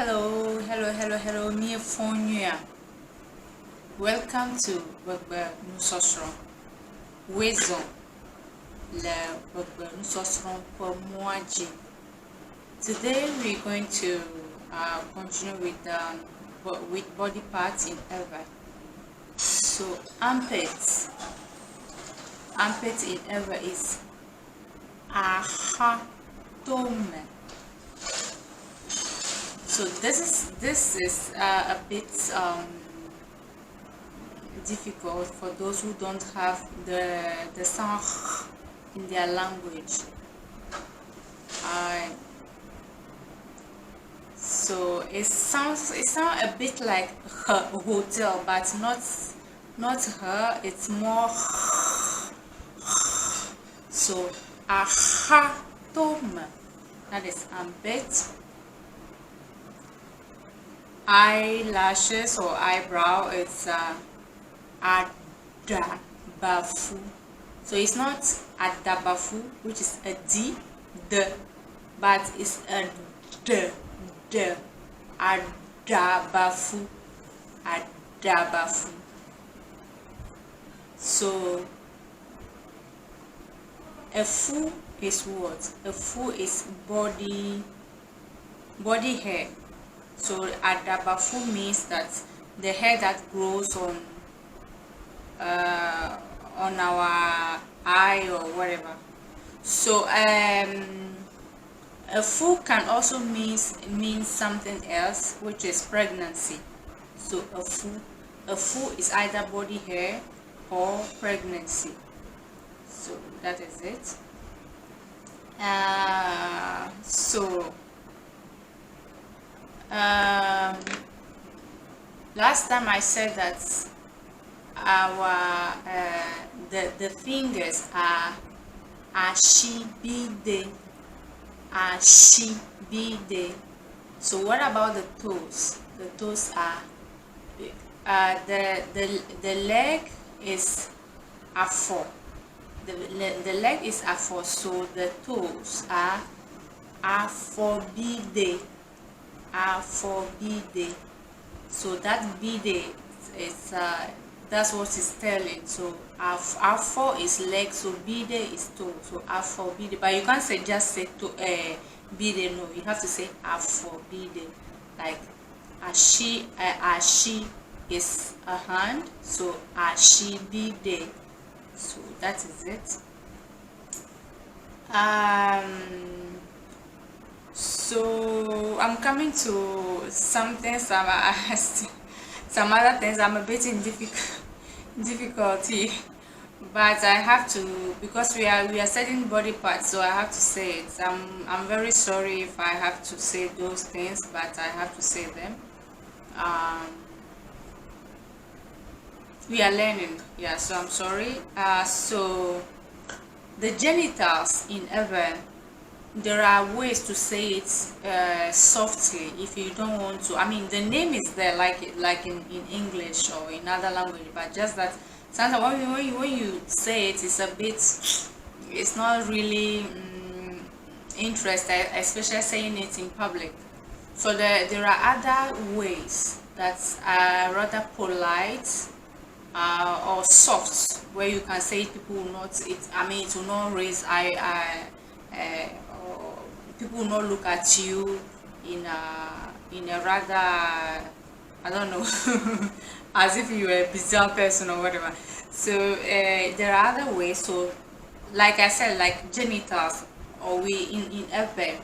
Hello, me Fonya. Welcome to Bagba Nusosro. Wezo la Bagba Nusosro for Moaji. Today we're going to continue with body parts in Ewe. So armpits in Ewe is ahatome. So this is a bit difficult for those who don't have the sound in their language. So it sounds a bit like her hotel, but not her. It's more so ahatom. That is armpit. Eyelashes or eyebrow, it's adabafu. So it's not adabafu, which is a d, but it's a d, adabafu. So a fu is what? A fu is body hair. So adabafu means that the hair that grows on our eye or whatever. So a fu can also mean something else, which is pregnancy. So a fu is either body hair or pregnancy. So that is it. Last time I said that our the fingers are ashibide. So what about the toes? The toes are the leg is afo. The leg is afo, so the toes are afobide. So that bide is that's what it's telling. So afo is leg, so bide is toe. So afo bide, but you can't just say to bide. No, you have to say afo bide. Like ashi is a hand, so ashi bide. So that is it. So I'm coming to some things some other things I'm a bit in difficulty, but I have to, because we are setting body parts, so I have to say it. I'm very sorry if I have to say those things, but I have to say them. We are learning, yeah, so I'm sorry. So the genitals in Ewe, there are ways to say it softly if you don't want to. I mean, the name is there like in English or in other language, but just that sometimes when you say it, it's a bit, it's not really interesting, especially saying it in public. So there are other ways that are rather polite or soft, where you can say it, people will not, it will not raise or people will not look at you in a rather, I don't know, as if you were a bizarre person or whatever. So there are other ways. So like I said, like genitals, or we in Ewe.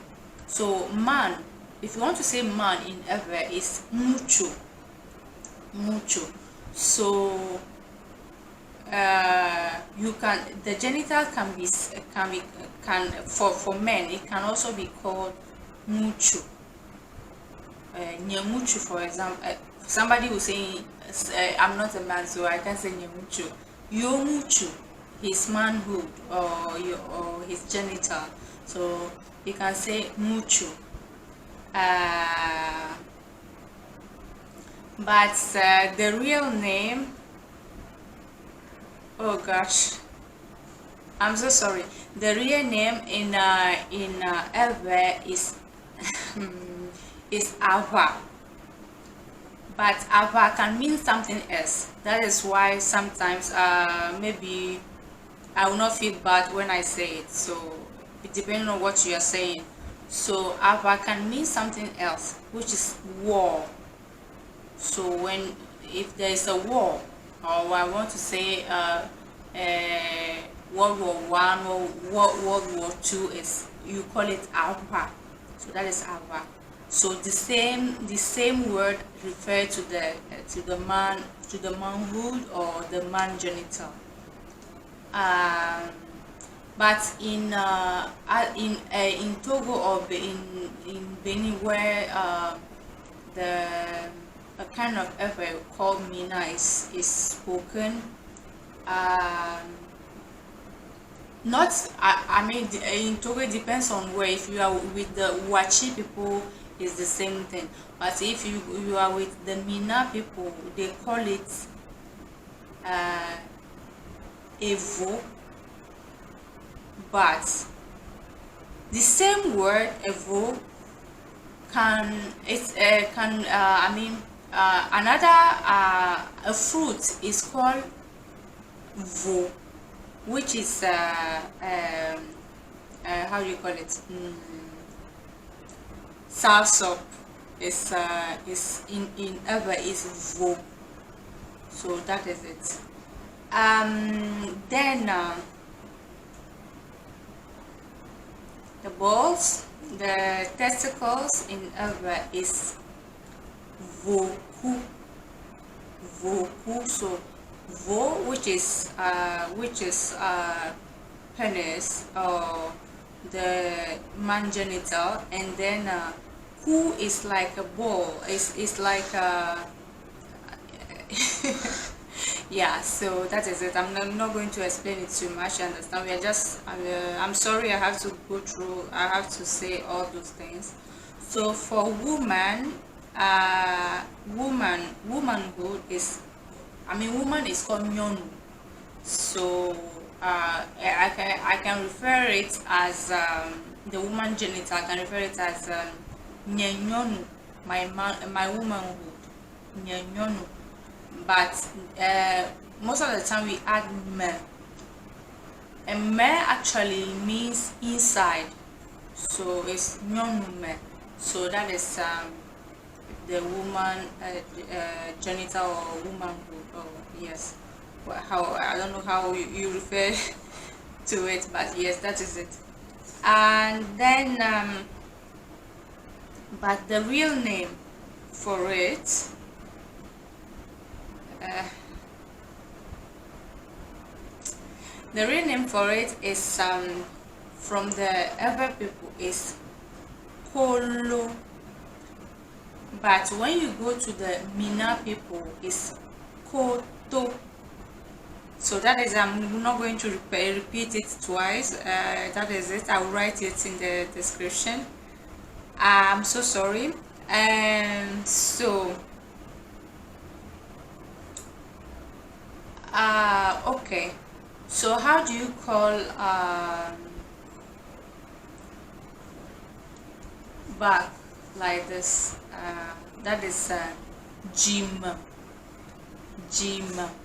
So man, if you want to say man in Ewe, is mucho. So you can, the genital can for men, it can also be called mucho. Nyamuchu, for example, somebody will say I'm not a man, so I can't say nyamuchu. Yomuchu, his manhood or his genital, so you can say mucho. But the real name, oh gosh, I'm so sorry. The real name in Ewe is is ava, but ava can mean something else. That is why sometimes maybe I will not feel bad when I say it. So it depends on what you are saying. So ava can mean something else, which is war. So when, if there is a war, or I want to say World War One or World War Two, is, you call it ava. So that is ava. So the same word refer to the man, to the manhood or the man genital. Um, but in Togo or in Benin, where the a kind of Ewe called Mina is spoken, um, not I mean in Togo it depends on where. If you are with the Wachi people, it's the same thing. But if you are with the Mina people, they call it uh, Evo. But the same word evo can, it's can I mean another a fruit is called vo, which is how do you call it, soursop is in ever is vo. So that is it. Then the balls, the testicles in ever is voku. Voku. So vo, which is penis or the man genital, and then ku is like a ball. It's like yeah, so that is it. I'm not going to explain it too much. You understand? We are just I'm sorry, I have to go through, I have to say all those things. So for woman, womanhood is, I mean, woman is called nyonu. So I can refer it as the woman genital. I can refer it as nyenyonu, my womanhood, nyenyonu. But most of the time we add me, and me actually means inside, so it's nyonu. So that is the woman genital or womanhood. Oh yes, well, how, I don't know how you refer to it, but yes, that is it. And then but the real name for it, the real name for it is from the Ewe people is Kolo, but when you go to the Mina people it's Koto. So that is, I'm not going to repeat it twice. That is it. I will write it in the description. I'm so sorry. And so okay, so how do you call back like this? That is gym.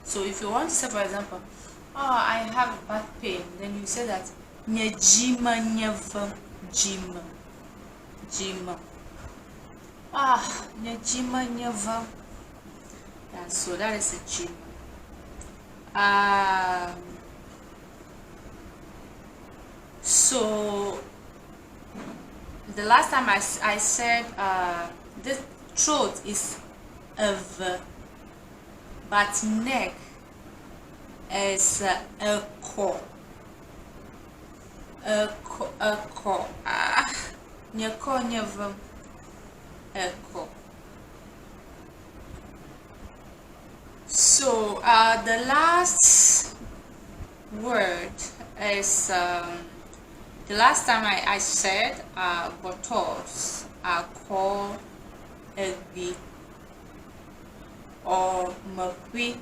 So if you want to say, for example, oh, I have back pain, then you say that nye jima nyeva gym. Nye jima nyeva. Yeah, so that is a gym. So the last time I said the throat is of, but neck is a core. Nyeko never a core. So the last word is the last time I said bottles are called egbi or makwi,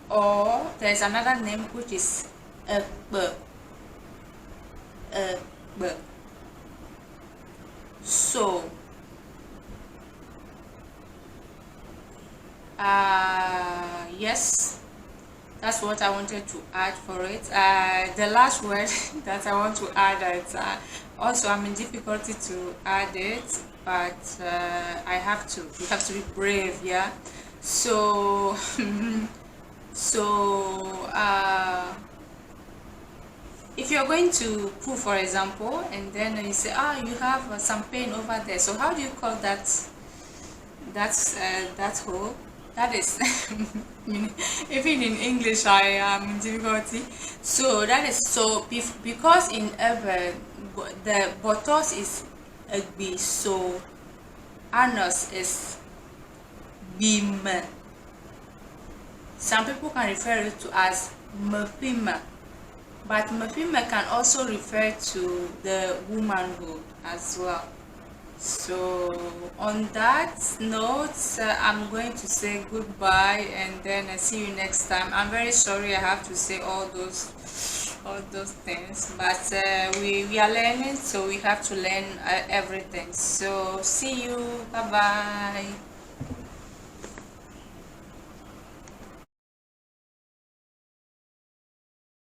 or there's another name which is ekbe. So Yes, that's what I wanted to add for it. The last word that I want to add is also I'm in difficulty to add it, but I have to. You have to be brave, yeah. So, so if you're going to poo, for example, and then you say, ah, you have some pain over there. So how do you call that? That hole. That is even in English I am in difficulty. So that is so because in Ewe the botos is a b, so anus is bim. Some people can refer it to as mapima, but mapima can also refer to the womanhood as well. So on that note, I'm going to say goodbye, and then I see you next time. I'm very sorry I have to say all those things, but we are learning, so we have to learn everything. So see you. Bye bye.